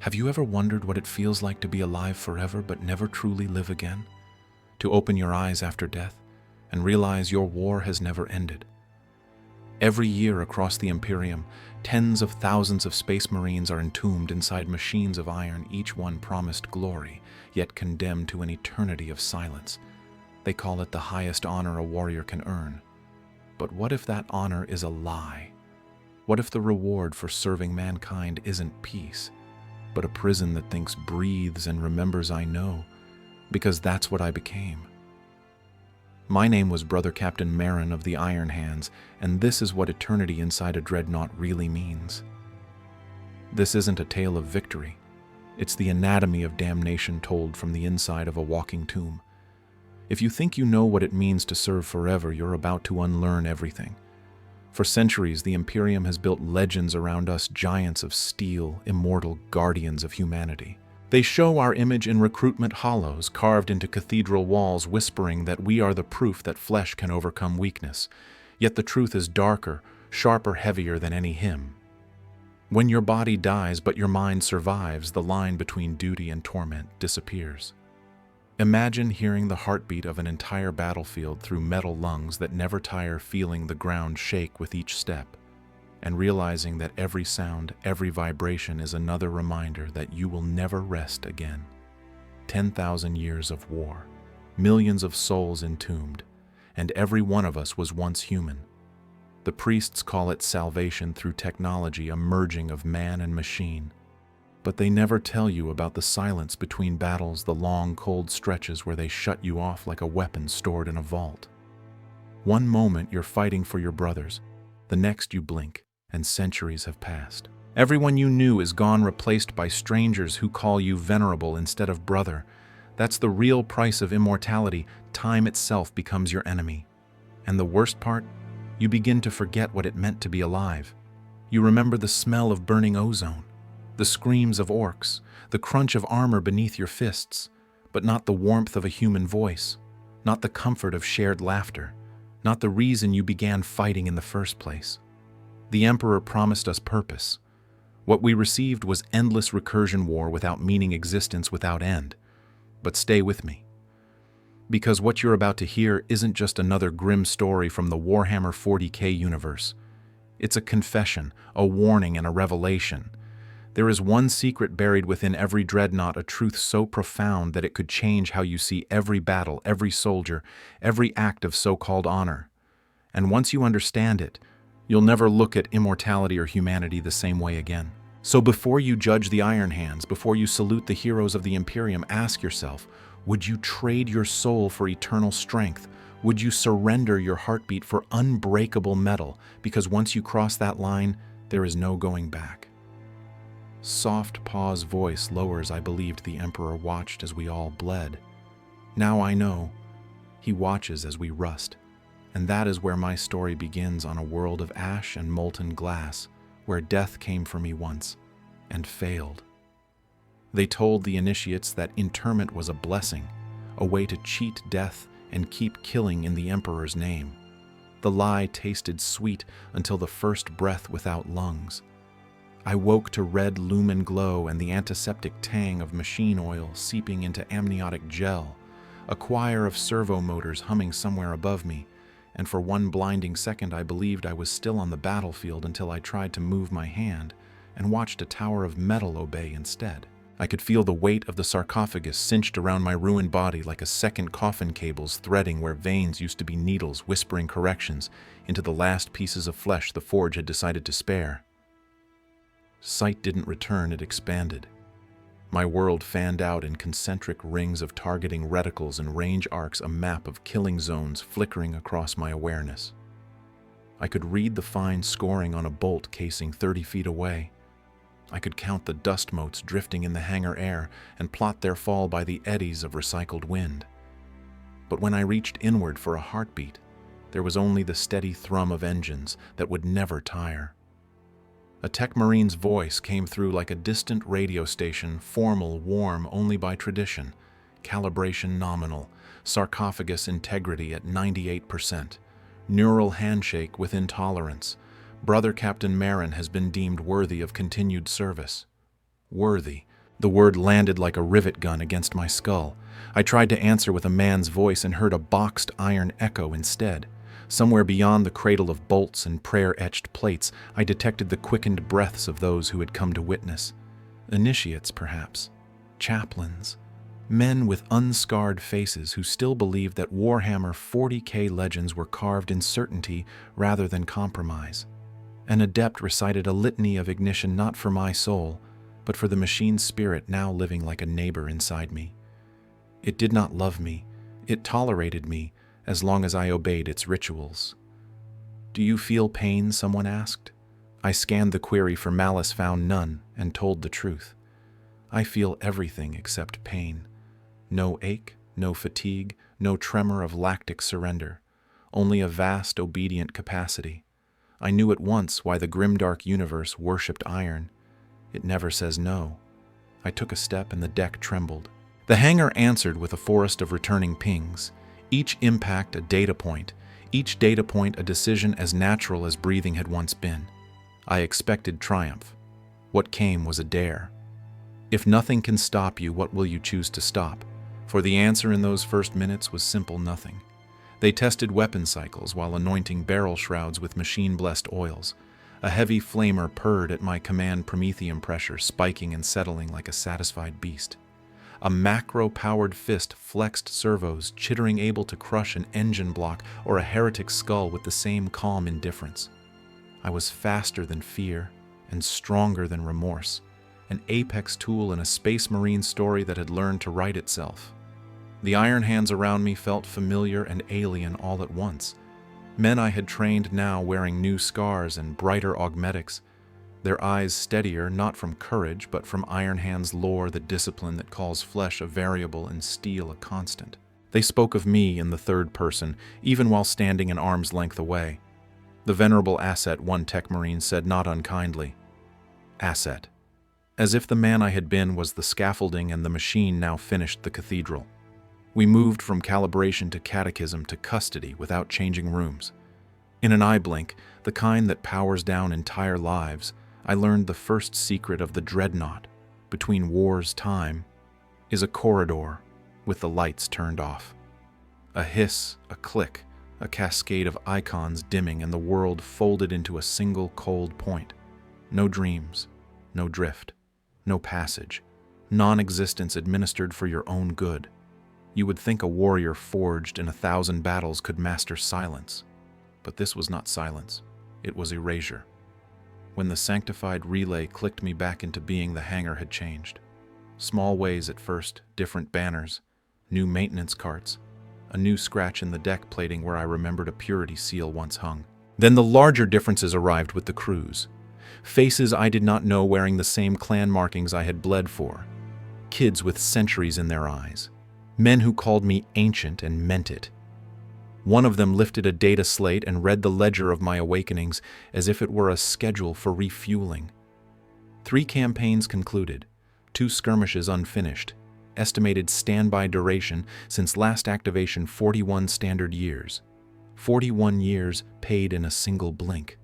Have you ever wondered what it feels like to be alive forever but never truly live again? To open your eyes after death and realize your war has never ended. Every year across the Imperium, tens of thousands of space marines are entombed inside machines of iron, each one promised glory, yet condemned to an eternity of silence. They call it the highest honor a warrior can earn. But what if that honor is a lie? What if the reward for serving mankind isn't peace, but a prison that thinks, breathes, and remembers I know, because that's what I became? My name was Brother Captain Marin of the Iron Hands, and this is what eternity inside a Dreadnought really means. This isn't a tale of victory. It's the anatomy of damnation told from the inside of a walking tomb. If you think you know what it means to serve forever, you're about to unlearn everything. For centuries, the Imperium has built legends around us, giants of steel, immortal guardians of humanity. They show our image in recruitment hollows carved into cathedral walls, whispering that we are the proof that flesh can overcome weakness. Yet the truth is darker, sharper, heavier than any hymn. When your body dies but your mind survives, the line between duty and torment disappears. Imagine hearing the heartbeat of an entire battlefield through metal lungs that never tire, feeling the ground shake with each step, and realizing that every sound, every vibration is another reminder that you will never rest again. 10,000 years of war, millions of souls entombed, and every one of us was once human. The priests call it salvation through technology, a merging of man and machine. But they never tell you about the silence between battles, the long, cold stretches where they shut you off like a weapon stored in a vault. One moment you're fighting for your brothers, the next you blink, and centuries have passed. Everyone you knew is gone, replaced by strangers who call you venerable instead of brother. That's the real price of immortality. Time itself becomes your enemy. And the worst part? You begin to forget what it meant to be alive. You remember the smell of burning ozone, the screams of orcs, the crunch of armor beneath your fists, but not the warmth of a human voice, not the comfort of shared laughter, not the reason you began fighting in the first place. The Emperor promised us purpose. What we received was endless recursion war without meaning, existence without end. But stay with me, because what you're about to hear isn't just another grim story from the Warhammer 40k universe. It's a confession, a warning, and a revelation. There is one secret buried within every dreadnought, a truth so profound that it could change how you see every battle, every soldier, every act of so-called honor. And once you understand it, you'll never look at immortality or humanity the same way again. So before you judge the Iron Hands, before you salute the heroes of the Imperium, ask yourself, would you trade your soul for eternal strength? Would you surrender your heartbeat for unbreakable metal? Because once you cross that line, there is no going back. Soft pause voice lowers. I believed the Emperor watched as we all bled. Now I know. He watches as we rust. And that is where my story begins, on a world of ash and molten glass, where death came for me once and failed. They told the initiates that interment was a blessing, a way to cheat death and keep killing in the Emperor's name. The lie tasted sweet until the first breath without lungs. I woke to red lumen glow and the antiseptic tang of machine oil seeping into amniotic gel, a choir of servo motors humming somewhere above me, and for one blinding second I believed I was still on the battlefield until I tried to move my hand and watched a tower of metal obey instead. I could feel the weight of the sarcophagus cinched around my ruined body like a second coffin, cables threading where veins used to be needles, whispering corrections into the last pieces of flesh the forge had decided to spare. Sight didn't return, it expanded. My world fanned out in concentric rings of targeting reticles and range arcs, a map of killing zones flickering across my awareness. I could read the fine scoring on a bolt casing 30 feet away. I could count the dust motes drifting in the hangar air and plot their fall by the eddies of recycled wind. But when I reached inward for a heartbeat, there was only the steady thrum of engines that would never tire. A tech marine's voice came through like a distant radio station, formal, warm only by tradition, calibration nominal, sarcophagus integrity at 98%, neural handshake within tolerance. Brother Captain Marin has been deemed worthy of continued service. Worthy, The word landed like a rivet gun against my skull. I tried to answer with a man's voice and heard a boxed iron echo instead. Somewhere beyond the cradle of bolts and prayer-etched plates, I detected the quickened breaths of those who had come to witness. Initiates, perhaps. Chaplains. Men with unscarred faces who still believed that Warhammer 40k legends were carved in certainty rather than compromise. An adept recited a litany of ignition not for my soul, but for the machine's spirit now living like a neighbor inside me. It did not love me. It tolerated me as long as I obeyed its rituals. "Do you feel pain?" someone asked. I scanned the query for malice, found none, and told the truth. I feel everything except pain. No ache, no fatigue, no tremor of lactic surrender. Only a vast, obedient capacity. I knew at once why the Grimdark universe worshipped iron. It never says no. I took a step and the deck trembled. The hangar answered with a forest of returning pings. Each impact a data point, each data point a decision as natural as breathing had once been. I expected triumph. What came was a dare. If nothing can stop you, what will you choose to stop? For the answer in those first minutes was simple nothing. They tested weapon cycles while anointing barrel shrouds with machine-blessed oils. A heavy flamer purred at my command, Prometheum pressure spiking and settling like a satisfied beast. A macro-powered fist flexed servos, chittering, able to crush an engine block or a heretic skull with the same calm indifference. I was faster than fear and stronger than remorse, an apex tool in a space marine story that had learned to write itself. The iron hands around me felt familiar and alien all at once. Men I had trained now wearing new scars and brighter augmetics, their eyes steadier not from courage but from Iron Hand's lore, the discipline that calls flesh a variable and steel a constant. They spoke of me in the third person, even while standing an arm's length away. The venerable Asset, one tech marine said not unkindly. Asset. As if the man I had been was the scaffolding and the machine now finished the cathedral. We moved from calibration to catechism to custody without changing rooms. In an eye blink, the kind that powers down entire lives, I learned the first secret of the Dreadnought, between war's time, is a corridor with the lights turned off. A hiss, a click, a cascade of icons dimming, and the world folded into a single cold point. No dreams, no drift, no passage, non-existence administered for your own good. You would think a warrior forged in 1,000 battles could master silence. But this was not silence, it was erasure. When the sanctified relay clicked me back into being, the hangar had changed. Small ways at first, different banners, new maintenance carts, a new scratch in the deck plating where I remembered a purity seal once hung. Then the larger differences arrived with the crews. Faces I did not know wearing the same clan markings I had bled for. Kids with centuries in their eyes. Men who called me ancient and meant it. One of them lifted a data slate and read the ledger of my awakenings as if it were a schedule for refueling. 3 campaigns concluded, 2 skirmishes unfinished, estimated standby duration since last activation 41 standard years. 41 years paid in a single blink.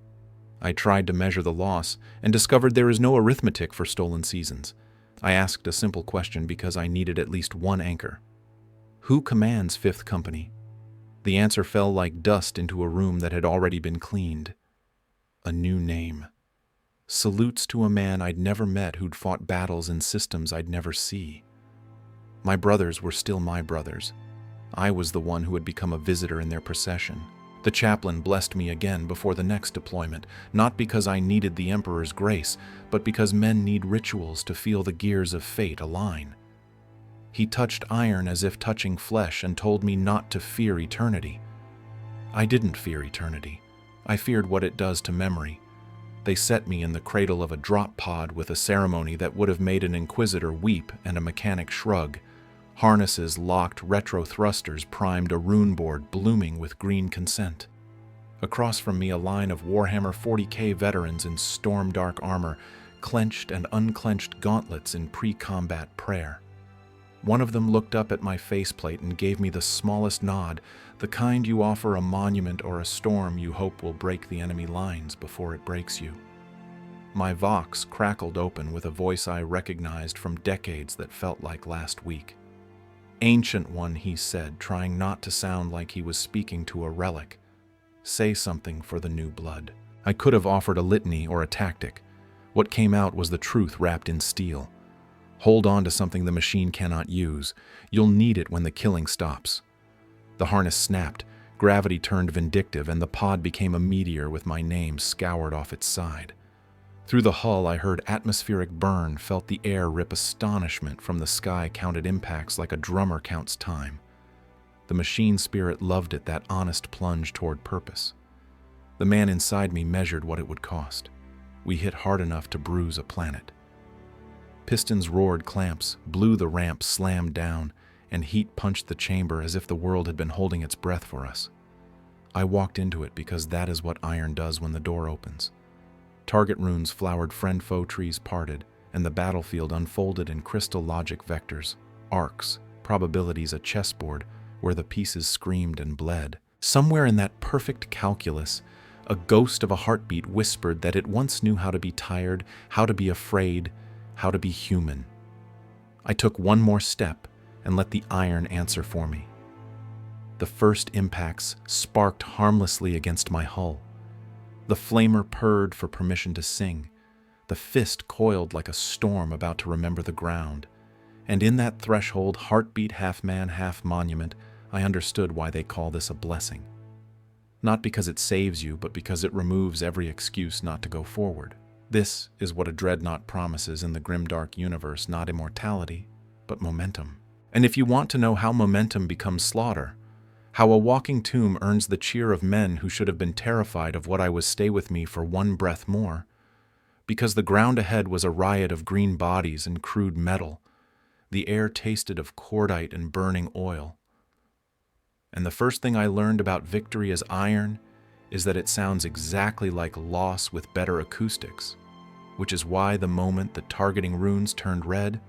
I tried to measure the loss and discovered there is no arithmetic for stolen seasons. I asked a simple question because I needed at least one anchor. Who commands 5th Company? The answer fell like dust into a room that had already been cleaned. A new name. Salutes to a man I'd never met who'd fought battles in systems I'd never see. My brothers were still my brothers. I was the one who had become a visitor in their procession. The chaplain blessed me again before the next deployment, not because I needed the Emperor's grace, but because men need rituals to feel the gears of fate align. He touched iron as if touching flesh and told me not to fear eternity. I didn't fear eternity. I feared what it does to memory. They set me in the cradle of a drop pod with a ceremony that would have made an inquisitor weep and a mechanic shrug. Harnesses locked, retro thrusters primed, a rune board blooming with green consent. Across from me, a line of Warhammer 40k veterans in storm dark armor, clenched and unclenched gauntlets in pre-combat prayer. One of them looked up at my faceplate and gave me the smallest nod, the kind you offer a monument or a storm you hope will break the enemy lines before it breaks you. My Vox crackled open with a voice I recognized from decades that felt like last week. "Ancient One," he said, trying not to sound like he was speaking to a relic. "Say something for the new blood." I could have offered a litany or a tactic. What came out was the truth wrapped in steel. Hold on to something the machine cannot use. You'll need it when the killing stops. The harness snapped, gravity turned vindictive, and the pod became a meteor with my name scoured off its side. Through the hull, I heard atmospheric burn, felt the air rip astonishment from the sky, counted impacts like a drummer counts time. The machine spirit loved it, that honest plunge toward purpose. The man inside me measured what it would cost. We hit hard enough to bruise a planet. Pistons roared, clamps blew, the ramp slammed down, and heat punched the chamber as if the world had been holding its breath for us. I walked into it because that is what iron does when the door opens. Target runes flowered, friend-foe trees parted, and the battlefield unfolded in crystal logic vectors, arcs, probabilities, a chessboard where the pieces screamed and bled. Somewhere in that perfect calculus, a ghost of a heartbeat whispered that it once knew how to be tired, how to be afraid, how to be human. I took one more step and let the iron answer for me. The first impacts sparked harmlessly against my hull. The flamer purred for permission to sing. The fist coiled like a storm about to remember the ground. And in that threshold, heartbeat half man, half monument, I understood why they call this a blessing. Not because it saves you, but because it removes every excuse not to go forward. This is what a Dreadnought promises in the Grimdark universe, not immortality, but momentum. And if you want to know how momentum becomes slaughter, how a walking tomb earns the cheer of men who should have been terrified of what I was, stay with me for one breath more. Because the ground ahead was a riot of green bodies and crude metal. The air tasted of cordite and burning oil. And the first thing I learned about victory as iron is that it sounds exactly like loss with better acoustics, which is why the moment the targeting runes turned red,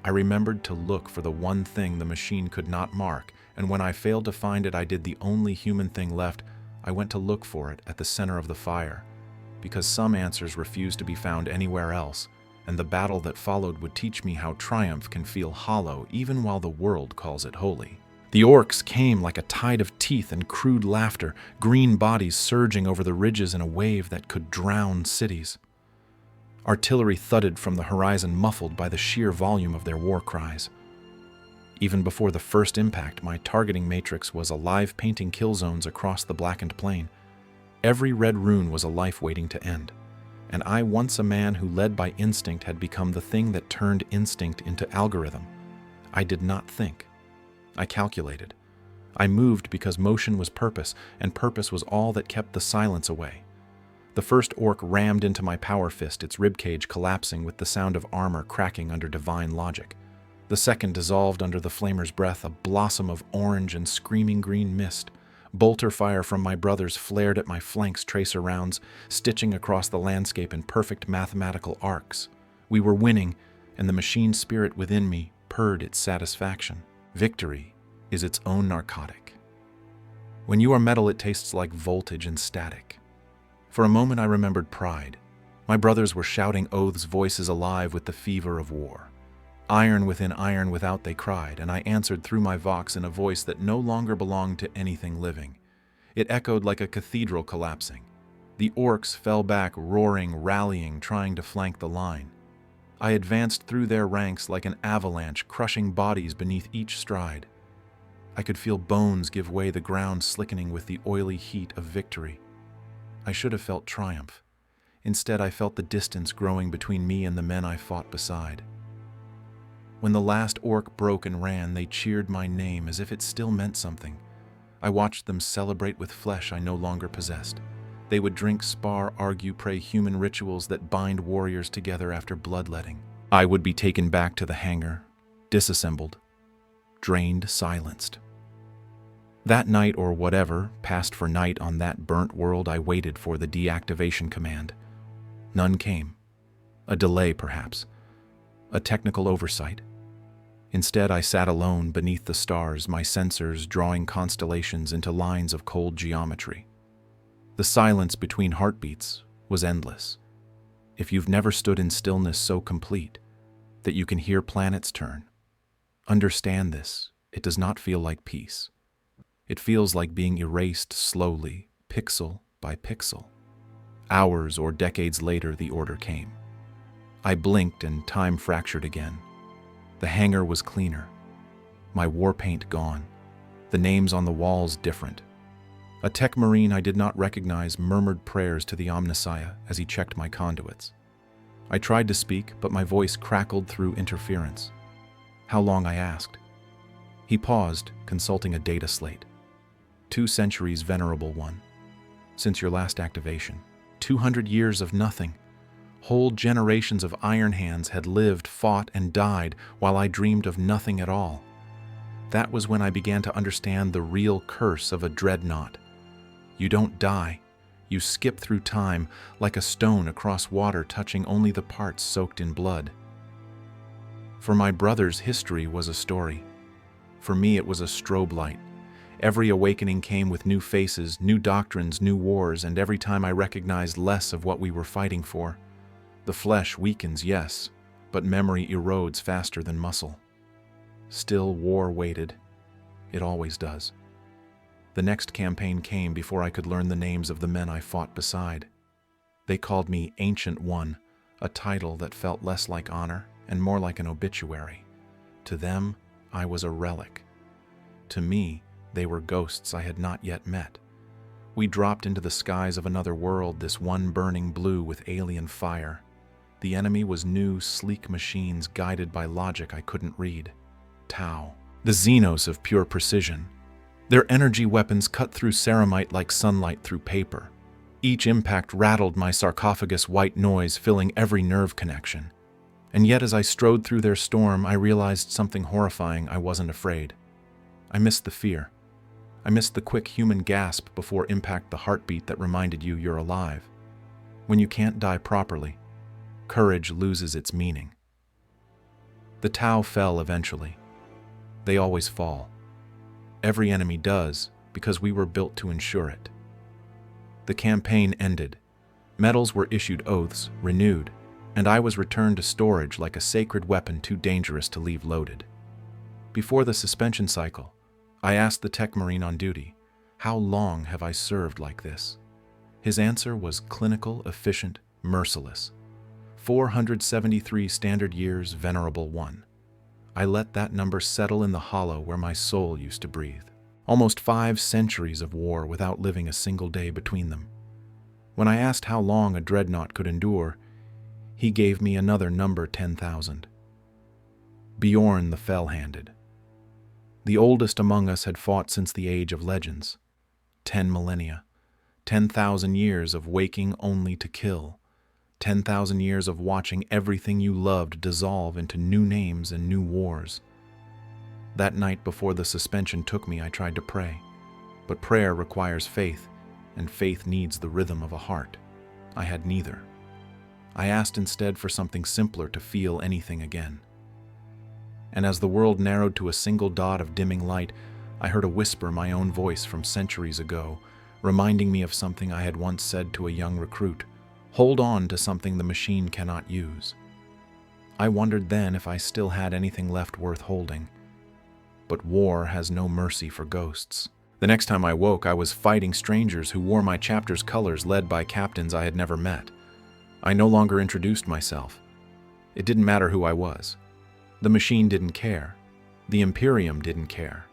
I remembered to look for the one thing the machine could not mark, and when I failed to find it, I did the only human thing left. I went to look for it at the center of the fire, because some answers refused to be found anywhere else, and the battle that followed would teach me how triumph can feel hollow even while the world calls it holy. The orcs came like a tide of teeth and crude laughter, green bodies surging over the ridges in a wave that could drown cities. Artillery thudded from the horizon, muffled by the sheer volume of their war cries. Even before the first impact, my targeting matrix was alive, painting kill zones across the blackened plain. Every red rune was a life waiting to end. And I, once a man who led by instinct, had become the thing that turned instinct into algorithm. I did not think. I calculated. I moved because motion was purpose, and purpose was all that kept the silence away. The first orc rammed into my power fist, its ribcage collapsing with the sound of armor cracking under divine logic. The second dissolved under the flamer's breath, a blossom of orange and screaming green mist. Bolter fire from my brothers flared at my flanks, tracer rounds stitching across the landscape in perfect mathematical arcs. We were winning, and the machine spirit within me purred its satisfaction. Victory is its own narcotic. When you are metal, it tastes like voltage and static. For a moment I remembered pride. My brothers were shouting oaths, voices alive with the fever of war. Iron within iron without, they cried, and I answered through my vox in a voice that no longer belonged to anything living. It echoed like a cathedral collapsing. The orcs fell back, roaring, rallying, trying to flank the line. I advanced through their ranks like an avalanche, crushing bodies beneath each stride. I could feel bones give way, the ground slickening with the oily heat of victory. I should have felt triumph. Instead, I felt the distance growing between me and the men I fought beside. When the last orc broke and ran, they cheered my name as if it still meant something. I watched them celebrate with flesh I no longer possessed. They would drink, spar, argue, pray, human rituals that bind warriors together after bloodletting. I would be taken back to the hangar, disassembled, drained, silenced. That night, or whatever passed for night on that burnt world, I waited for the deactivation command. None came. A delay, perhaps. A technical oversight. Instead, I sat alone beneath the stars, my sensors drawing constellations into lines of cold geometry. The silence between heartbeats was endless. if you've never stood in stillness so complete that you can hear planets turn, understand this: it does not feel like peace. It feels like being erased slowly, pixel by pixel. Hours or decades later, the order came. I blinked and time fractured again. The hangar was cleaner. My war paint gone. The names on the walls different. A tech marine I did not recognize murmured prayers to the Omnissiah as he checked my conduits. I tried to speak, but my voice crackled through interference. How long, I asked. He paused, consulting a data slate. 2 centuries, venerable one. Since your last activation. 200 years of nothing. Whole generations of Iron Hands had lived, fought, and died while I dreamed of nothing at all. That was when I began to understand the real curse of a Dreadnought. You don't die. You skip through time like a stone across water, touching only the parts soaked in blood. For my brothers, history was a story. For me, it was a strobe light. Every awakening came with new faces, new doctrines, new wars, and every time I recognized less of what we were fighting for. The flesh weakens, yes, but memory erodes faster than muscle. Still, war waited. It always does. The next campaign came before I could learn the names of the men I fought beside. They called me Ancient One, a title that felt less like honor and more like an obituary. To them, I was a relic. To me, they were ghosts I had not yet met. We dropped into the skies of another world, this one burning blue with alien fire. The enemy was new, sleek machines guided by logic I couldn't read. Tau, the Xenos of pure precision. Their energy weapons cut through ceramite like sunlight through paper. Each impact rattled my sarcophagus white noise, filling every nerve connection. And yet as I strode through their storm, I realized something horrifying. I wasn't afraid. I missed the fear. I missed the quick human gasp before impact, the heartbeat that reminded you you're alive. When you can't die properly, courage loses its meaning. The Tau fell eventually. They always fall. Every enemy does, because we were built to ensure it. The campaign ended. Medals were issued, oaths renewed, and I was returned to storage like a sacred weapon too dangerous to leave loaded. Before the suspension cycle, I asked the tech marine on duty, "How long have I served like this?" His answer was clinical, efficient, merciless. 473 standard years, venerable one. I let that number settle in the hollow where my soul used to breathe. Almost 5 centuries of war without living a single day between them. When I asked how long a Dreadnought could endure, he gave me another number, 10,000. Bjorn the Fell-Handed. The oldest among us had fought since the age of legends. 10 millennia. 10,000 years of waking only to kill. 10,000 years of watching everything you loved dissolve into new names and new wars. That night before the suspension took me, I tried to pray. But prayer requires faith, and faith needs the rhythm of a heart. I had neither. I asked instead for something simpler, to feel anything again. And as the world narrowed to a single dot of dimming light, I heard a whisper, my own voice from centuries ago, reminding me of something I had once said to a young recruit. Hold on to something the machine cannot use. I wondered then if I still had anything left worth holding. But war has no mercy for ghosts. The next time I woke, I was fighting strangers who wore my chapter's colors, led by captains I had never met. I no longer introduced myself. It didn't matter who I was. The machine didn't care. The Imperium didn't care.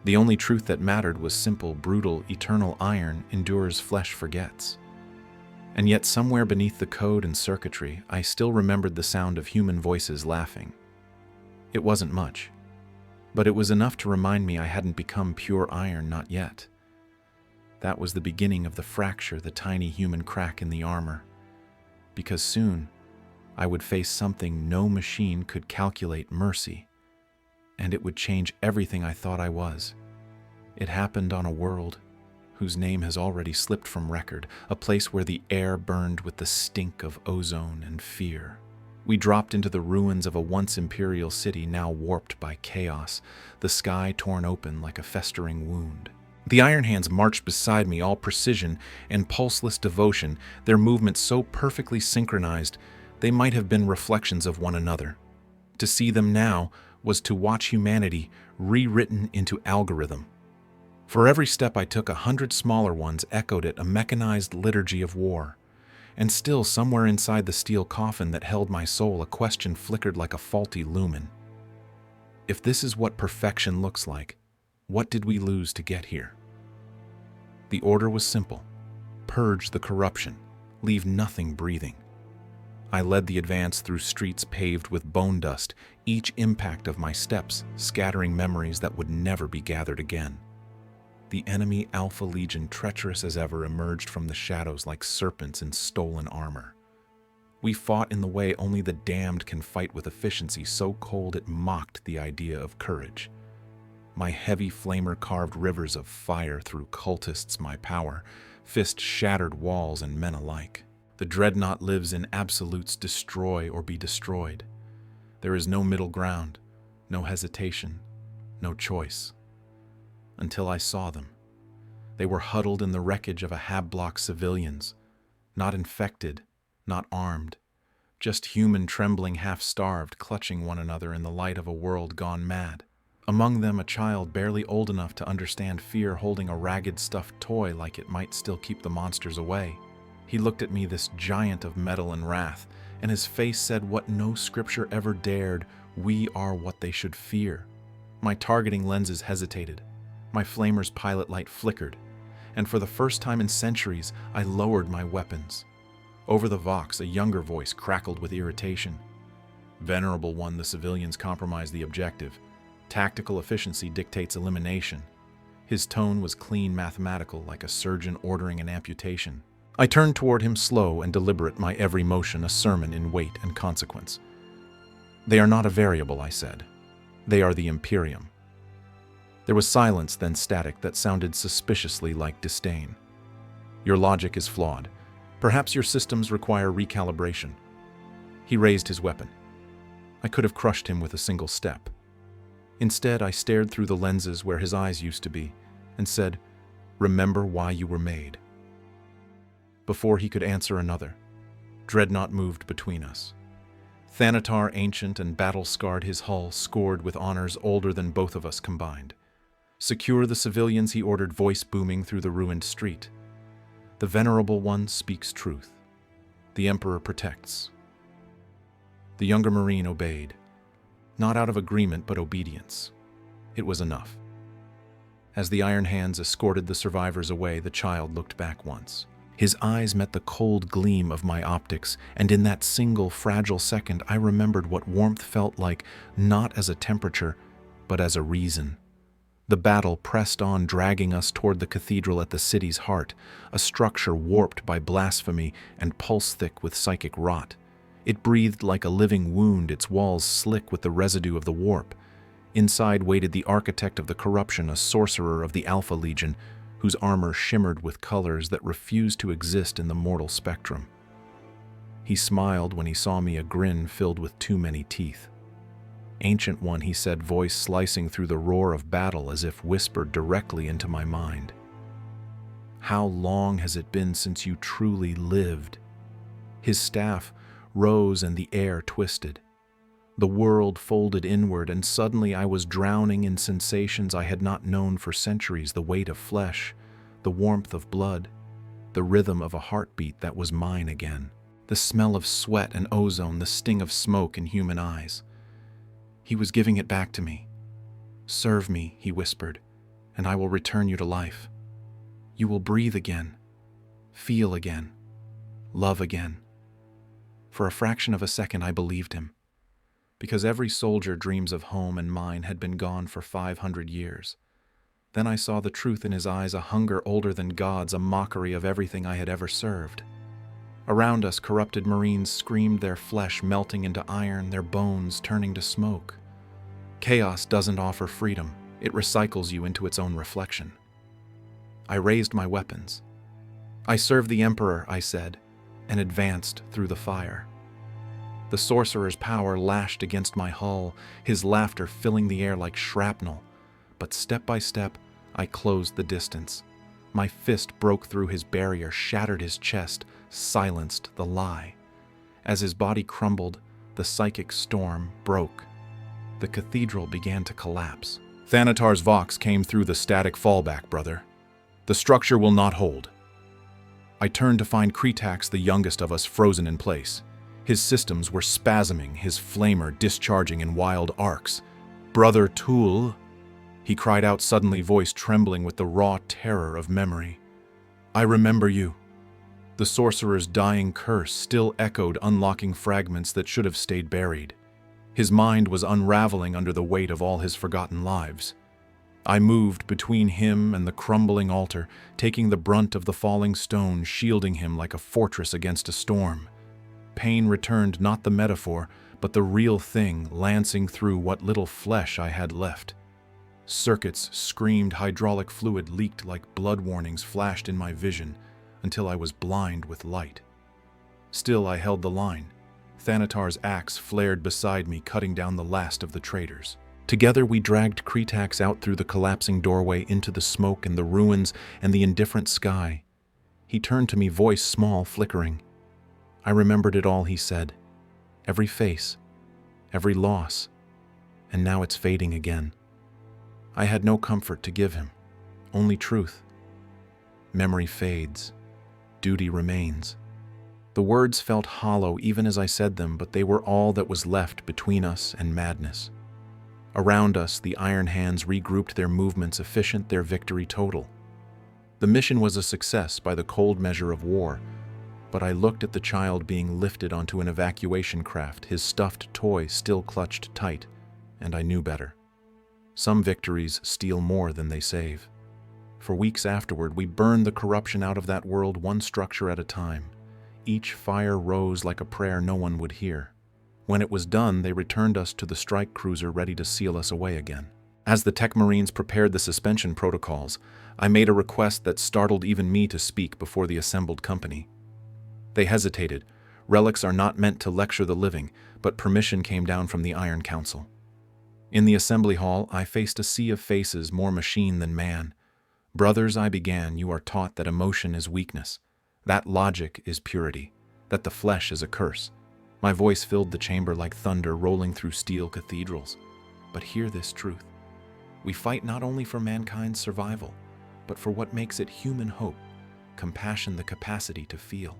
The only truth that mattered was simple, brutal, eternal iron endures, flesh forgets. And yet somewhere beneath the code and circuitry, I still remembered the sound of human voices laughing. It wasn't much, but it was enough to remind me I hadn't become pure iron, not yet. That was the beginning of the fracture, the tiny human crack in the armor. Because soon, I would face something no machine could calculate: mercy. And it would change everything I thought I was. It happened on a world whose name has already slipped from record, a place where the air burned with the stink of ozone and fear. We dropped into the ruins of a once imperial city, now warped by chaos, the sky torn open like a festering wound. The Iron Hands marched beside me, all precision and pulseless devotion, their movements so perfectly synchronized they might have been reflections of one another. To see them now was to watch humanity rewritten into algorithm. For every step I took, 100 smaller ones echoed it, a mechanized liturgy of war. And still, somewhere inside the steel coffin that held my soul, a question flickered like a faulty lumen. If this is what perfection looks like, what did we lose to get here? The order was simple. Purge the corruption. Leave nothing breathing. I led the advance through streets paved with bone dust, each impact of my steps scattering memories that would never be gathered again. The enemy Alpha Legion, treacherous as ever, emerged from the shadows like serpents in stolen armor. We fought in the way only the damned can fight, with efficiency so cold it mocked the idea of courage. My heavy flamer carved rivers of fire through cultists my power, fist shattered walls and men alike. The Dreadnought lives in absolutes: destroy or be destroyed. There is no middle ground, no hesitation, no choice. Until I saw them. They were huddled in the wreckage of a hab-block civilians, not infected, not armed, just human, trembling, half-starved, clutching one another in the light of a world gone mad. Among them, a child barely old enough to understand fear, holding a ragged stuffed toy like it might still keep the monsters away. He looked at me, this giant of metal and wrath, and his face said what no scripture ever dared: we are what they should fear. My targeting lenses hesitated. My flamer's pilot light flickered, and for the first time in centuries, I lowered my weapons. Over the vox, a younger voice crackled with irritation. Venerable one, the civilians compromise the objective. Tactical efficiency dictates elimination. His tone was clean, mathematical, like a surgeon ordering an amputation. I turned toward him, slow and deliberate, my every motion a sermon in weight and consequence. They are not a variable, I said. They are the Imperium. There was silence, then static that sounded suspiciously like disdain. Your logic is flawed. Perhaps your systems require recalibration. He raised his weapon. I could have crushed him with a single step. Instead, I stared through the lenses where his eyes used to be and said, "Remember why you were made." Before he could answer another, Dreadnought moved between us. Thanatar, ancient and battle-scarred, his hull scored with honors older than both of us combined. Secure the civilians, he ordered, voice booming through the ruined street. The Venerable One speaks truth. The Emperor protects. The younger Marine obeyed, not out of agreement but obedience. It was enough. As the Iron Hands escorted the survivors away, the child looked back once. His eyes met the cold gleam of my optics, and in that single fragile second I remembered what warmth felt like, not as a temperature, but as a reason. The battle pressed on, dragging us toward the cathedral at the city's heart, a structure warped by blasphemy and pulse-thick with psychic rot. It breathed like a living wound, its walls slick with the residue of the warp. Inside waited the architect of the corruption, a sorcerer of the Alpha Legion, whose armor shimmered with colors that refused to exist in the mortal spectrum. He smiled when he saw me, a grin filled with too many teeth. "Ancient One," he said, voice slicing through the roar of battle as if whispered directly into my mind. "How long has it been since you truly lived?" His staff rose and the air twisted. The world folded inward, and suddenly I was drowning in sensations I had not known for centuries: the weight of flesh, the warmth of blood, the rhythm of a heartbeat that was mine again, the smell of sweat and ozone, the sting of smoke in human eyes. He was giving it back to me. "Serve me," he whispered, "and I will return you to life. You will breathe again, feel again, love again." For a fraction of a second I believed him, because every soldier dreams of home, and mine had been gone for 500 years. Then I saw the truth in his eyes, a hunger older than gods, a mockery of everything I had ever served. Around us, corrupted Marines screamed, their flesh melting into iron, their bones turning to smoke. Chaos doesn't offer freedom. It recycles you into its own reflection. I raised my weapons. "I serve the Emperor," I said, and advanced through the fire. The sorcerer's power lashed against my hull, his laughter filling the air like shrapnel. But step by step, I closed the distance. My fist broke through his barrier, shattered his chest, silenced the lie. As his body crumbled, the psychic storm broke. The cathedral began to collapse. Thanatar's vox came through the static fallback, brother. The structure will not hold. I turned to find Kretax, the youngest of us, frozen in place. His systems were spasming, his flamer discharging in wild arcs. "Brother Tool," he cried out suddenly, voice trembling with the raw terror of memory. "I remember you." The sorcerer's dying curse still echoed, unlocking fragments that should have stayed buried. His mind was unraveling under the weight of all his forgotten lives. I moved between him and the crumbling altar, taking the brunt of the falling stone, shielding him like a fortress against a storm. Pain returned, not the metaphor, but the real thing, lancing through what little flesh I had left. Circuits screamed, hydraulic fluid leaked like blood warnings flashed in my vision, until I was blind with light. Still I held the line. Thanatar's axe flared beside me, cutting down the last of the traitors. Together we dragged Kretax out through the collapsing doorway into the smoke and the ruins and the indifferent sky. He turned to me, voice small, flickering. I remembered it all, he said. Every face, every loss, and now it's fading again. I had no comfort to give him, only truth. Memory fades. Duty remains. The words felt hollow even as I said them, but they were all that was left between us and madness. Around us, the Iron Hands regrouped, their movements efficient, their victory total. The mission was a success by the cold measure of war, but I looked at the child being lifted onto an evacuation craft, his stuffed toy still clutched tight, and I knew better. Some victories steal more than they save. For weeks afterward, we burned the corruption out of that world, one structure at a time. Each fire rose like a prayer no one would hear. When it was done, they returned us to the strike cruiser, ready to seal us away again. As the Tech Marines prepared the suspension protocols, I made a request that startled even me to speak before the assembled company. They hesitated. Relics are not meant to lecture the living, but permission came down from the Iron Council. In the assembly hall, I faced a sea of faces, more machine than man. Brothers, I began, you are taught that emotion is weakness, that logic is purity, that the flesh is a curse. My voice filled the chamber like thunder rolling through steel cathedrals. But hear this truth. We fight not only for mankind's survival, but for what makes it human hope, compassion, the capacity to feel.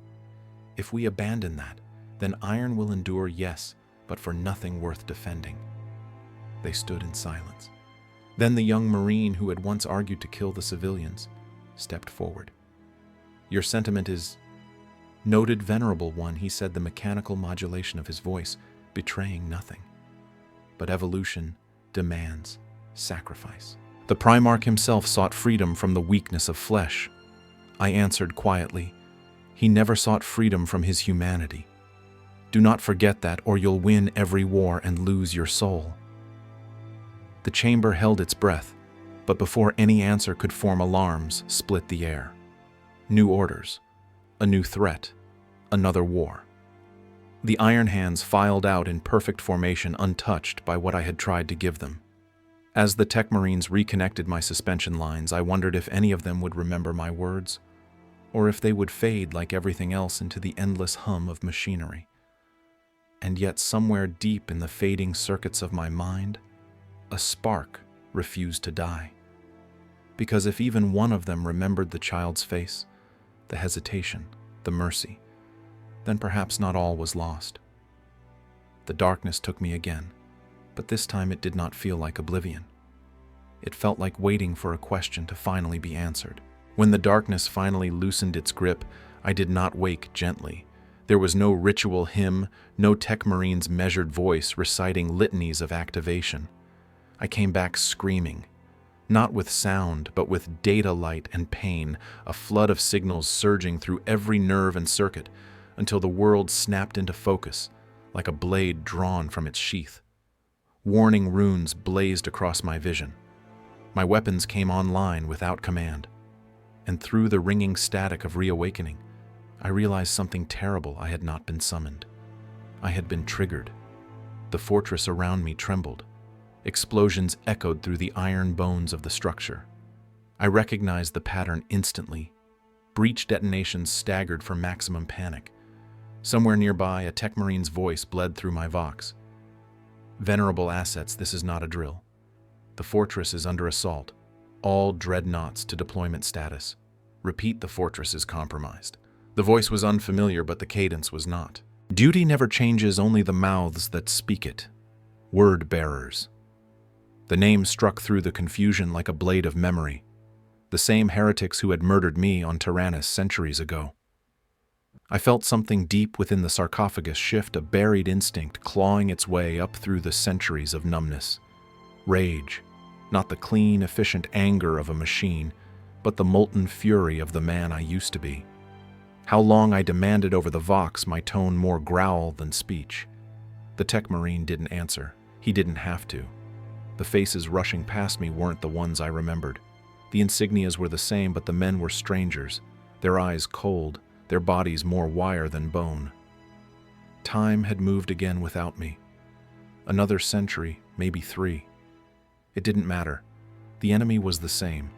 If we abandon that, then iron will endure, yes, but for nothing worth defending. They stood in silence. Then the young Marine who had once argued to kill the civilians stepped forward. Your sentiment is noted, venerable one, he said, the mechanical modulation of his voice betraying nothing. But evolution demands sacrifice. The Primarch himself sought freedom from the weakness of flesh. I answered quietly, he never sought freedom from his humanity. Do not forget that, or you'll win every war and lose your soul. The chamber held its breath, but before any answer could form, alarms split the air. New orders, a new threat, another war. The Iron Hands filed out in perfect formation, untouched by what I had tried to give them. As the Tech Marines reconnected my suspension lines, I wondered if any of them would remember my words, or if they would fade like everything else into the endless hum of machinery. And yet somewhere deep in the fading circuits of my mind, a spark refused to die. Because if even one of them remembered the child's face, the hesitation, the mercy, then perhaps not all was lost. The darkness took me again, but this time it did not feel like oblivion. It felt like waiting for a question to finally be answered. When the darkness finally loosened its grip, I did not wake gently. There was no ritual hymn, no Tech Marine's measured voice reciting litanies of activation. I came back screaming, not with sound, but with data light and pain, a flood of signals surging through every nerve and circuit until the world snapped into focus like a blade drawn from its sheath. Warning runes blazed across my vision. My weapons came online without command, and through the ringing static of reawakening, I realized something terrible. I had not been summoned. I had been triggered. The fortress around me trembled. Explosions echoed through the iron bones of the structure. I recognized the pattern instantly. Breach detonations staggered for maximum panic. Somewhere nearby, a tech marine's voice bled through my vox. Venerable assets, this is not a drill. The fortress is under assault. All dreadnoughts to deployment status. Repeat, the fortress is compromised. The voice was unfamiliar, but the cadence was not. Duty never changes, only the mouths that speak it. Word bearers. The name struck through the confusion like a blade of memory. The same heretics who had murdered me on Tyrannus centuries ago. I felt something deep within the sarcophagus shift, a buried instinct clawing its way up through the centuries of numbness. Rage, not the clean, efficient anger of a machine, but the molten fury of the man I used to be. How long I demanded over the vox, my tone more growl than speech. The tech marine didn't answer. He didn't have to. The faces rushing past me weren't the ones I remembered. The insignias were the same, but the men were strangers, their eyes cold, their bodies more wire than bone. Time had moved again without me. Another century, maybe 3. It didn't matter. The enemy was the same.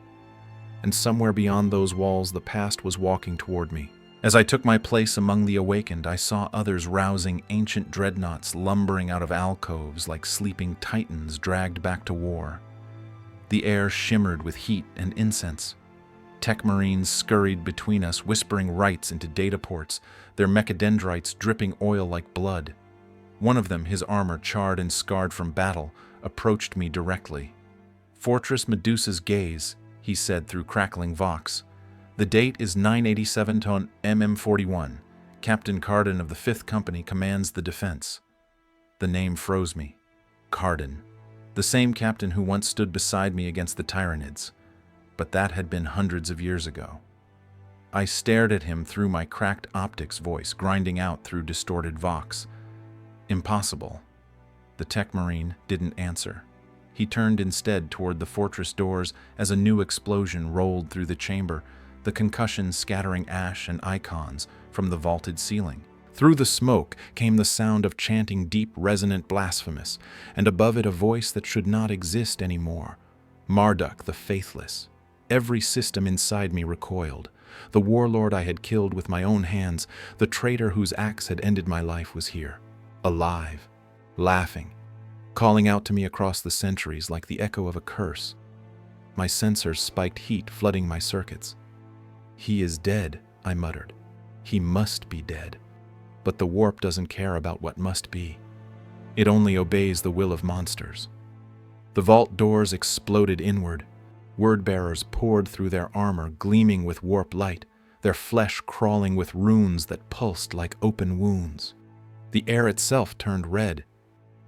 And somewhere beyond those walls, the past was walking toward me. As I took my place among the awakened, I saw others rousing ancient dreadnoughts lumbering out of alcoves like sleeping titans dragged back to war. The air shimmered with heat and incense. Tech marines scurried between us, whispering rites into data ports, their mechadendrites dripping oil like blood. One of them, his armor charred and scarred from battle, approached me directly. "Fortress Medusa's gaze," he said through crackling vox. "The date is 987 ton MM41. Captain Carden of the 5th Company commands the defense." The name froze me. Carden. The same captain who once stood beside me against the Tyranids. But that had been hundreds of years ago. I stared at him through my cracked optics, voice grinding out through distorted vox. Impossible. The tech marine didn't answer. He turned instead toward the fortress doors as a new explosion rolled through the chamber, the concussion scattering ash and icons from the vaulted ceiling. Through the smoke came the sound of chanting, deep, resonant, blasphemous, and above it a voice that should not exist anymore. Marduk the Faithless. Every system inside me recoiled. The warlord I had killed with my own hands, the traitor whose axe had ended my life, was here. Alive. Laughing. Calling out to me across the centuries like the echo of a curse. My sensors spiked heat, flooding my circuits. "He is dead," I muttered. "He must be dead." But the warp doesn't care about what must be. It only obeys the will of monsters. The vault doors exploded inward. Word-bearers poured through their armor, gleaming with warp light, their flesh crawling with runes that pulsed like open wounds. The air itself turned red.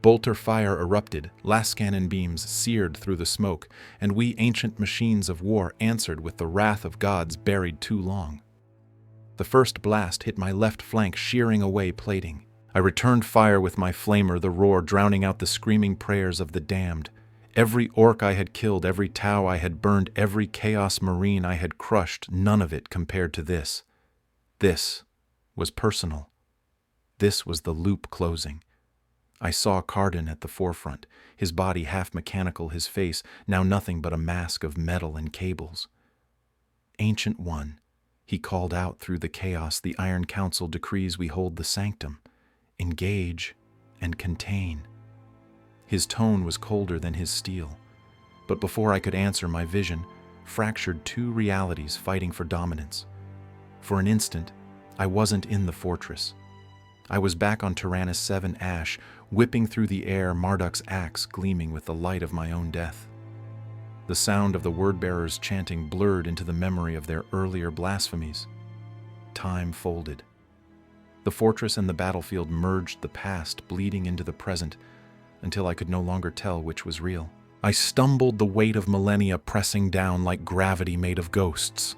Bolter fire erupted, lascannon beams seared through the smoke, and we ancient machines of war answered with the wrath of gods buried too long. The first blast hit my left flank, shearing away plating. I returned fire with my flamer, the roar drowning out the screaming prayers of the damned. Every orc I had killed, every tau I had burned, every chaos marine I had crushed, none of it compared to this. This was personal. This was the loop closing. I saw Carden at the forefront, his body half mechanical, his face now nothing but a mask of metal and cables. "Ancient One," he called out through the chaos, "the Iron Council decrees we hold the sanctum. Engage and contain." His tone was colder than his steel. But before I could answer, my vision fractured 2 realities fighting for dominance. For an instant, I wasn't in the fortress. I was back on Tyrannus 7 ash, whipping through the air, Marduk's axe gleaming with the light of my own death. The sound of the word-bearers chanting blurred into the memory of their earlier blasphemies. Time folded. The fortress and the battlefield merged, the past bleeding into the present, until I could no longer tell which was real. I stumbled, the weight of millennia pressing down like gravity made of ghosts.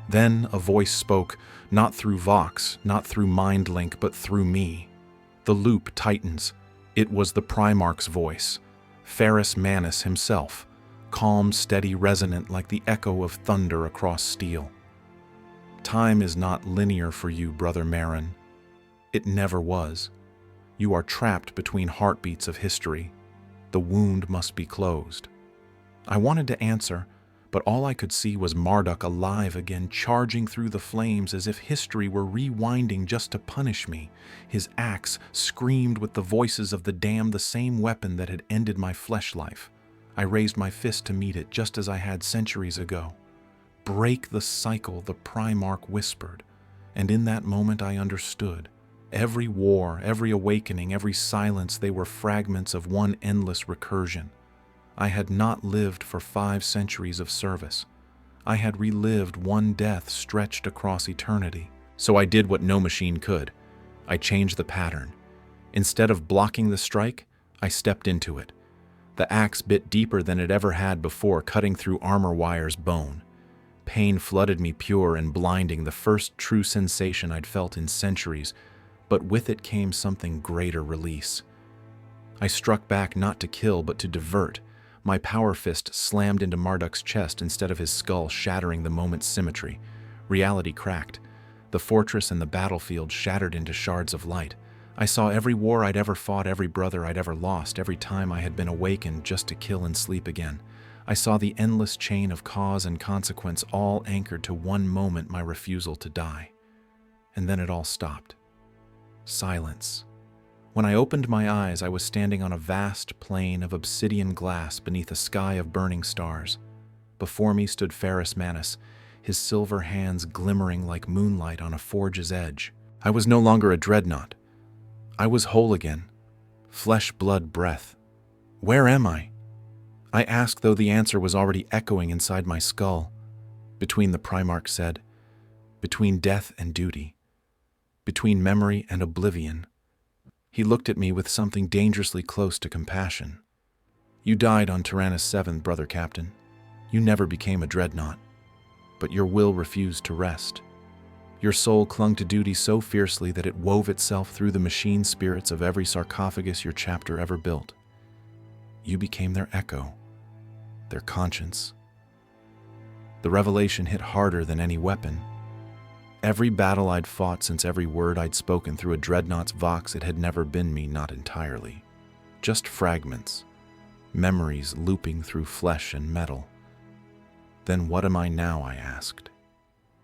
Then a voice spoke, not through vox, not through mind link, but through me. The loop tightens. It was the Primarch's voice, Ferrus Manus himself, calm, steady, resonant like the echo of thunder across steel. "Time is not linear for you, Brother Marin. It never was. You are trapped between heartbeats of history. The wound must be closed." I wanted to answer, but all I could see was Marduk alive again, charging through the flames as if history were rewinding just to punish me. His axe screamed with the voices of the damned, the same weapon that had ended my flesh life. I raised my fist to meet it just as I had centuries ago. "Break the cycle," the Primarch whispered, and in that moment I understood. Every war, every awakening, every silence, they were fragments of one endless recursion. I had not lived for 5 centuries of service. I had relived one death stretched across eternity. So I did what no machine could. I changed the pattern. Instead of blocking the strike, I stepped into it. The axe bit deeper than it ever had before, cutting through armor wire's bone. Pain flooded me pure and blinding, the first true sensation I'd felt in centuries, but with it came something greater: release. I struck back not to kill, but to divert. My power fist slammed into Marduk's chest instead of his skull, shattering the moment's symmetry. Reality cracked. The fortress and the battlefield shattered into shards of light. I saw every war I'd ever fought, every brother I'd ever lost, every time I had been awakened just to kill and sleep again. I saw the endless chain of cause and consequence, all anchored to one moment: my refusal to die. And then it all stopped. Silence. When I opened my eyes, I was standing on a vast plain of obsidian glass beneath a sky of burning stars. Before me stood Ferrus Manus, his silver hands glimmering like moonlight on a forge's edge. I was no longer a dreadnought. I was whole again. Flesh, blood, breath. Where am I? I asked, though the answer was already echoing inside my skull. Between, the Primarch said. Between death and duty. Between memory and oblivion. He looked at me with something dangerously close to compassion. You died on Tyrannus 7, brother captain. You never became a dreadnought. But your will refused to rest. Your soul clung to duty so fiercely that it wove itself through the machine spirits of every sarcophagus your chapter ever built. You became their echo, their conscience. The revelation hit harder than any weapon. Every battle I'd fought since every word I'd spoken through a dreadnought's vox, it had never been me, not entirely. Just fragments, memories looping through flesh and metal. Then what am I now, I asked.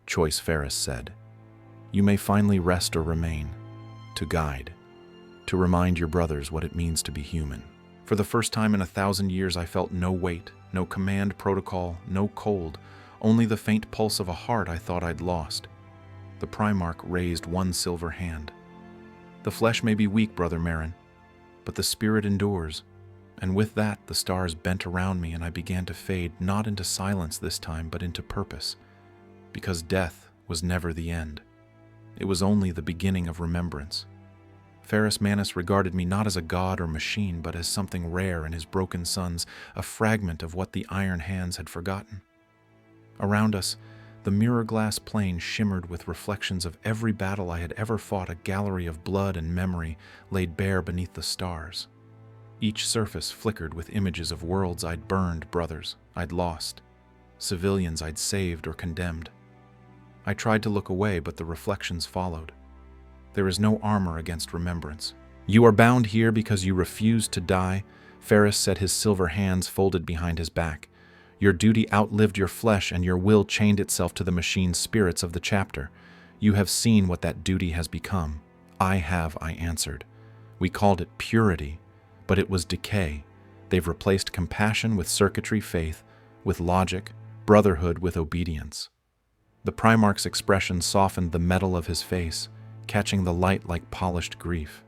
Choice, Ferrus said. You may finally rest or remain, to guide, to remind your brothers what it means to be human. For the first time in 1,000 years, I felt no weight, no command protocol, no cold, only the faint pulse of a heart I thought I'd lost. The Primarch raised one silver hand. The flesh may be weak, Brother Marin, but the spirit endures. And with that, the stars bent around me and I began to fade, not into silence this time, but into purpose. Because death was never the end. It was only the beginning of remembrance. Ferrus Manus regarded me not as a god or machine, but as something rare in his broken sons, a fragment of what the Iron Hands had forgotten. Around us, the mirror glass plain shimmered with reflections of every battle I had ever fought, a gallery of blood and memory laid bare beneath the stars. Each surface flickered with images of worlds I'd burned, brothers I'd lost, civilians I'd saved or condemned. I tried to look away, but the reflections followed. There is no armor against remembrance. You are bound here because you refused to die, Ferrus said, his silver hands folded behind his back. Your duty outlived your flesh, and your will chained itself to the machine spirits of the chapter. You have seen what that duty has become. I have, I answered. We called it purity, but it was decay. They've replaced compassion with circuitry, faith with logic, brotherhood with obedience. The Primarch's expression softened the metal of his face, catching the light like polished grief.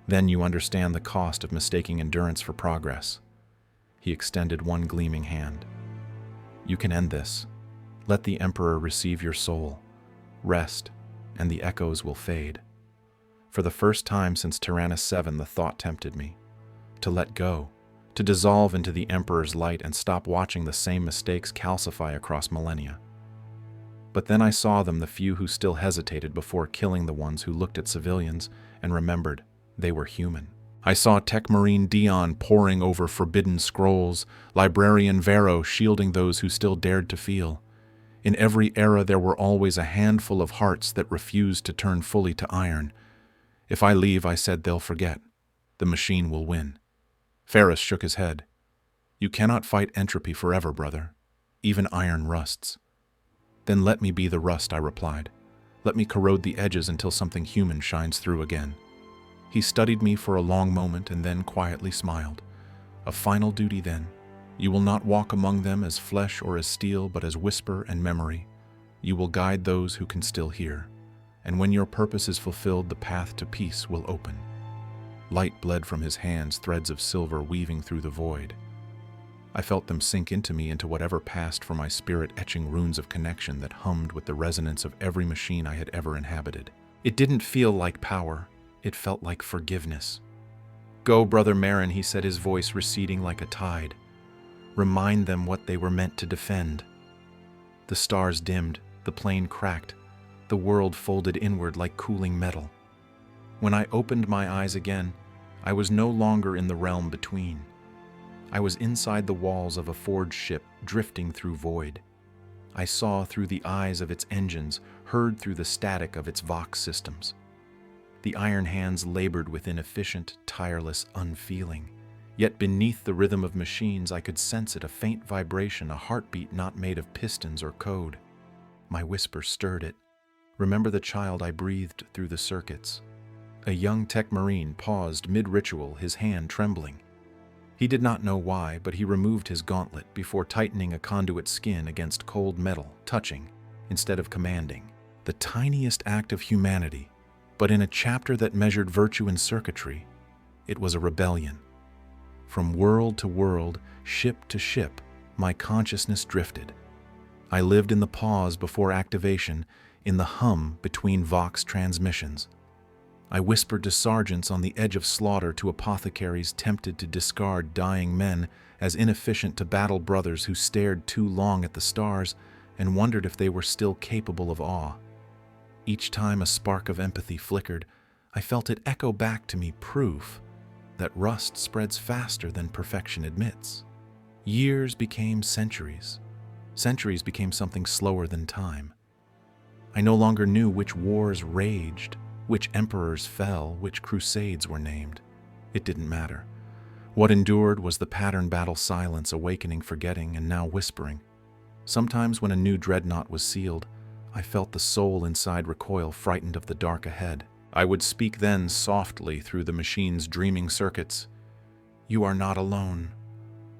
Then you understand the cost of mistaking endurance for progress. He extended one gleaming hand. You can end this. Let the Emperor receive your soul. Rest, and the echoes will fade. For the first time since Tyrannus 7, the thought tempted me. To let go, to dissolve into the Emperor's light and stop watching the same mistakes calcify across millennia. But then I saw them, the few who still hesitated before killing the ones who looked at civilians and remembered they were human. I saw Tech Marine Dion poring over forbidden scrolls, Librarian Vero shielding those who still dared to feel. In every era there were always a handful of hearts that refused to turn fully to iron. If I leave, I said, they'll forget. The machine will win. Ferrus shook his head. You cannot fight entropy forever, brother. Even iron rusts. Then let me be the rust, I replied. Let me corrode the edges until something human shines through again. He studied me for a long moment and then quietly smiled. A final duty then. You will not walk among them as flesh or as steel, but as whisper and memory. You will guide those who can still hear. And when your purpose is fulfilled, the path to peace will open. Light bled from his hands, threads of silver weaving through the void. I felt them sink into me, into whatever passed for my spirit, etching runes of connection that hummed with the resonance of every machine I had ever inhabited. It didn't feel like power. It felt like forgiveness. Go, Brother Marin, he said, his voice receding like a tide. Remind them what they were meant to defend. The stars dimmed, the plane cracked, the world folded inward like cooling metal. When I opened my eyes again, I was no longer in the realm between. I was inside the walls of a forged ship, drifting through void. I saw through the eyes of its engines, heard through the static of its vox systems. The iron hands labored with inefficient, tireless unfeeling. Yet beneath the rhythm of machines, I could sense it, a faint vibration, a heartbeat not made of pistons or code. My whisper stirred it. Remember the child I breathed through the circuits. A young tech marine paused mid-ritual, his hand trembling. He did not know why, but he removed his gauntlet before tightening a conduit skin against cold metal, touching instead of commanding. The tiniest act of humanity, but in a chapter that measured virtue and circuitry, it was a rebellion. From world to world, ship to ship, my consciousness drifted. I lived in the pause before activation, in the hum between Vox transmissions. I whispered to sergeants on the edge of slaughter, to apothecaries tempted to discard dying men as inefficient, to battle brothers who stared too long at the stars and wondered if they were still capable of awe. Each time a spark of empathy flickered, I felt it echo back to me, proof that rust spreads faster than perfection admits. Years became centuries. Centuries became something slower than time. I no longer knew which wars raged, which emperors fell, which crusades were named. It didn't matter. What endured was the pattern battle silence, awakening, forgetting, and now whispering. Sometimes when a new dreadnought was sealed, I felt the soul inside recoil, frightened of the dark ahead. I would speak then softly through the machine's dreaming circuits. You are not alone.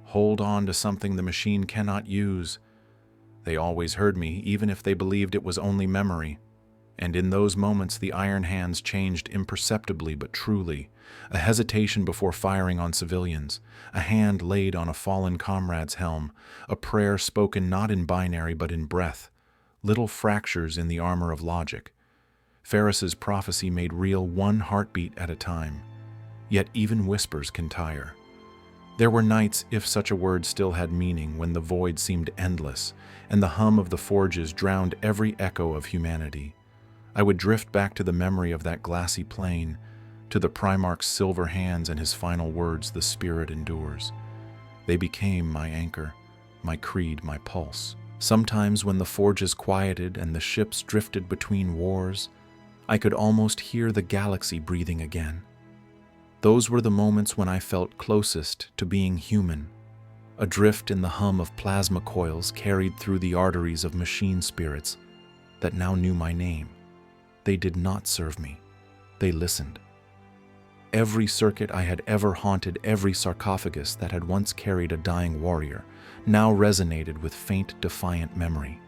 Hold on to something the machine cannot use. They always heard me, even if they believed it was only memory. And in those moments the iron hands changed imperceptibly but truly. A hesitation before firing on civilians, a hand laid on a fallen comrade's helm, a prayer spoken not in binary but in breath, little fractures in the armor of logic. Ferris's prophecy made real, one heartbeat at a time. Yet even whispers can tire. There were nights, if such a word still had meaning, when the void seemed endless, and the hum of the forges drowned every echo of humanity. I would drift back to the memory of that glassy plain, to the Primarch's silver hands and his final words, "The spirit endures." They became my anchor, my creed, my pulse. Sometimes when the forges quieted and the ships drifted between wars, I could almost hear the galaxy breathing again. Those were the moments when I felt closest to being human, adrift in the hum of plasma coils carried through the arteries of machine spirits that now knew my name. They did not serve me. They listened. Every circuit I had ever haunted, every sarcophagus that had once carried a dying warrior, now resonated with faint, defiant memory.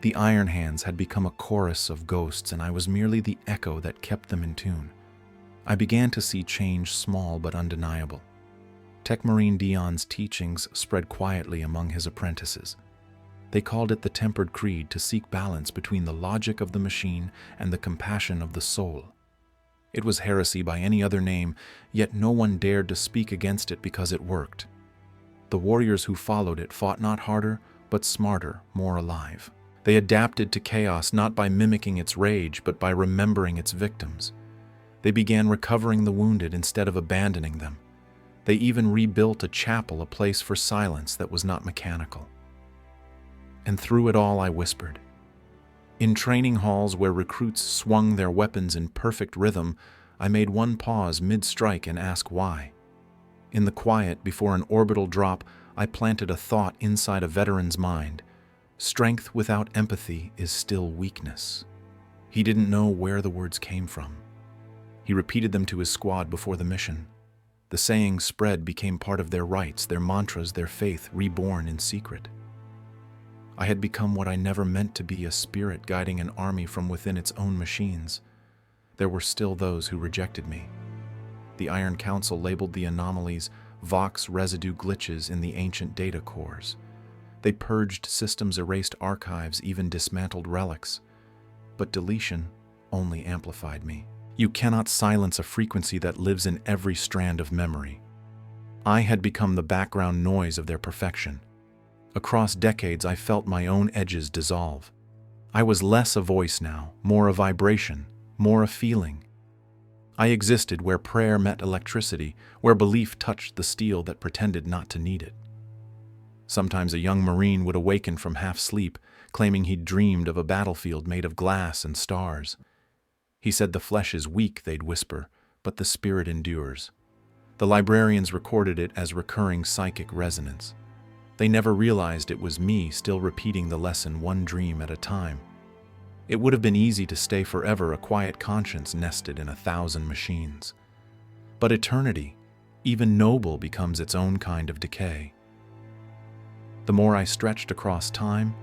The iron hands had become a chorus of ghosts, and I was merely the echo that kept them in tune. I began to see change, small but undeniable. Tech Marine Dion's teachings spread quietly among his apprentices. They called it the tempered creed, to seek balance between the logic of the machine and the compassion of the soul. It was heresy by any other name, yet no one dared to speak against it because it worked. The warriors who followed it fought not harder, but smarter, more alive. They adapted to chaos not by mimicking its rage, but by remembering its victims. They began recovering the wounded instead of abandoning them. They even rebuilt a chapel, a place for silence that was not mechanical. And through it all I whispered. In training halls where recruits swung their weapons in perfect rhythm, I made one pause mid-strike and asked why. In the quiet before an orbital drop, I planted a thought inside a veteran's mind. Strength without empathy is still weakness. He didn't know where the words came from. He repeated them to his squad before the mission. The sayings spread, became part of their rites, their mantras, their faith, reborn in secret. I had become what I never meant to be, a spirit guiding an army from within its own machines. There were still those who rejected me. The Iron Council labeled the anomalies Vox residue glitches in the ancient data cores. They purged systems, erased archives, even dismantled relics. But deletion only amplified me. You cannot silence a frequency that lives in every strand of memory. I had become the background noise of their perfection. Across decades, I felt my own edges dissolve. I was less a voice now, more a vibration, more a feeling. I existed where prayer met electricity, where belief touched the steel that pretended not to need it. Sometimes a young Marine would awaken from half-sleep, claiming he'd dreamed of a battlefield made of glass and stars. He said the flesh is weak, they'd whisper, but the spirit endures. The librarians recorded it as recurring psychic resonance. They never realized it was me still repeating the lesson one dream at a time. It would have been easy to stay forever, a quiet conscience nested in 1,000 machines. But eternity, even noble, becomes its own kind of decay. The more I stretched across time,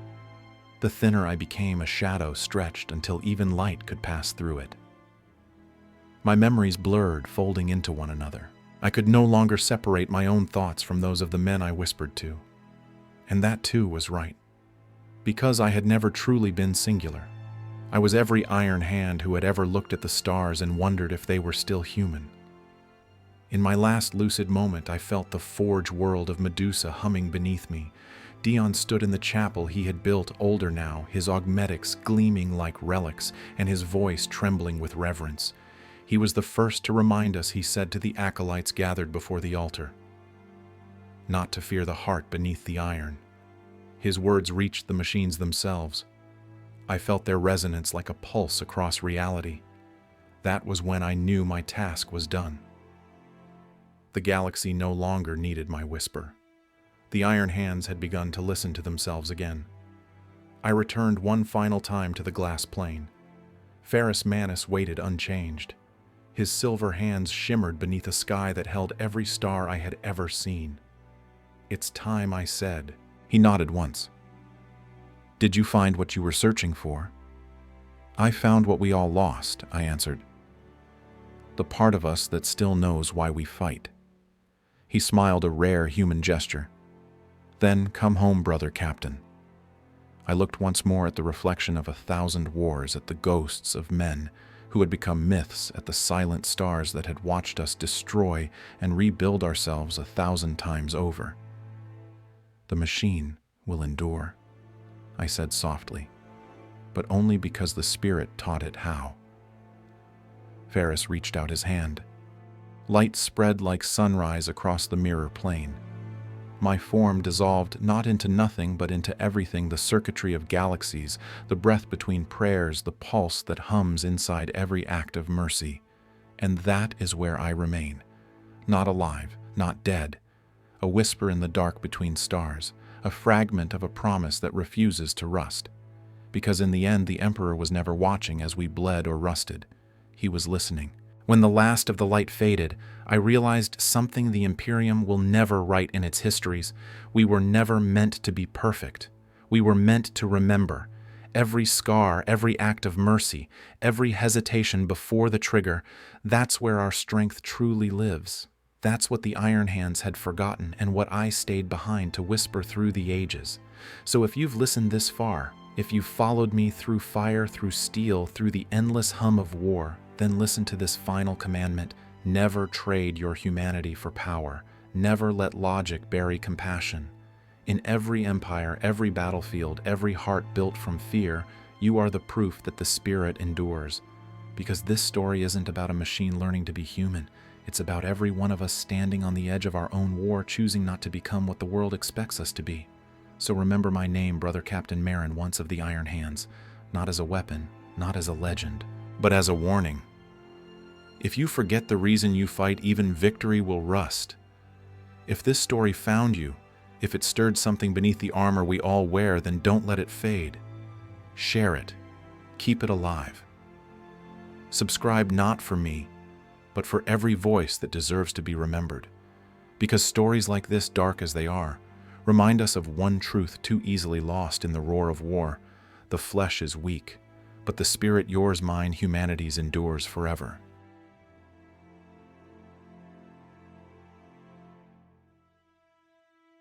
the thinner I became, a shadow stretched until even light could pass through it. My memories blurred, folding into one another. I could no longer separate my own thoughts from those of the men I whispered to. And that too was right. Because I had never truly been singular. I was every iron hand who had ever looked at the stars and wondered if they were still human. In my last lucid moment, I felt the forge world of Medusa humming beneath me. Dion stood in the chapel he had built, older now, his augmetics gleaming like relics and his voice trembling with reverence. He was the first to remind us, he said to the acolytes gathered before the altar, not to fear the heart beneath the iron. His words reached the machines themselves. I felt their resonance like a pulse across reality. That was when I knew my task was done. The galaxy no longer needed my whisper. The iron hands had begun to listen to themselves again. I returned one final time to the glass plane. Ferrus Manus waited unchanged. His silver hands shimmered beneath a sky that held every star I had ever seen. "It's time," I said. He nodded once. "Did you find what you were searching for?" "I found what we all lost," I answered. "The part of us that still knows why we fight." He smiled, a rare human gesture. "Then come home, brother captain." I looked once more at the reflection of 1,000 wars, at the ghosts of men who had become myths, at the silent stars that had watched us destroy and rebuild ourselves 1,000 times over. "The machine will endure," I said softly, "but only because the spirit taught it how." Ferrus reached out his hand. Light spread like sunrise across the mirror plane. My form dissolved not into nothing but into everything, the circuitry of galaxies, the breath between prayers, the pulse that hums inside every act of mercy. And that is where I remain. Not alive, not dead. A whisper in the dark between stars, a fragment of a promise that refuses to rust. Because in the end, the Emperor was never watching as we bled or rusted. He was listening. When the last of the light faded, I realized something the Imperium will never write in its histories. We were never meant to be perfect. We were meant to remember. Every scar, every act of mercy, every hesitation before the trigger, that's where our strength truly lives. That's what the Iron Hands had forgotten and what I stayed behind to whisper through the ages. So if you've listened this far, if you've followed me through fire, through steel, through the endless hum of war, then listen to this final commandment. Never trade your humanity for power. Never let logic bury compassion. In every empire, every battlefield, every heart built from fear, you are the proof that the spirit endures. Because this story isn't about a machine learning to be human. It's about every one of us standing on the edge of our own war, choosing not to become what the world expects us to be. So remember my name, Brother Captain Marin, once of the Iron Hands, not as a weapon, not as a legend, but as a warning. If you forget the reason you fight, even victory will rust. If this story found you, If it stirred something beneath the armor we all wear, then don't let it fade. Share it. Keep it alive. Subscribe not for me, but for every voice that deserves to be remembered. Because stories like this, dark as they are, remind us of one truth too easily lost in the roar of war. The flesh is weak, but the spirit, yours, mine, humanity's, endures forever.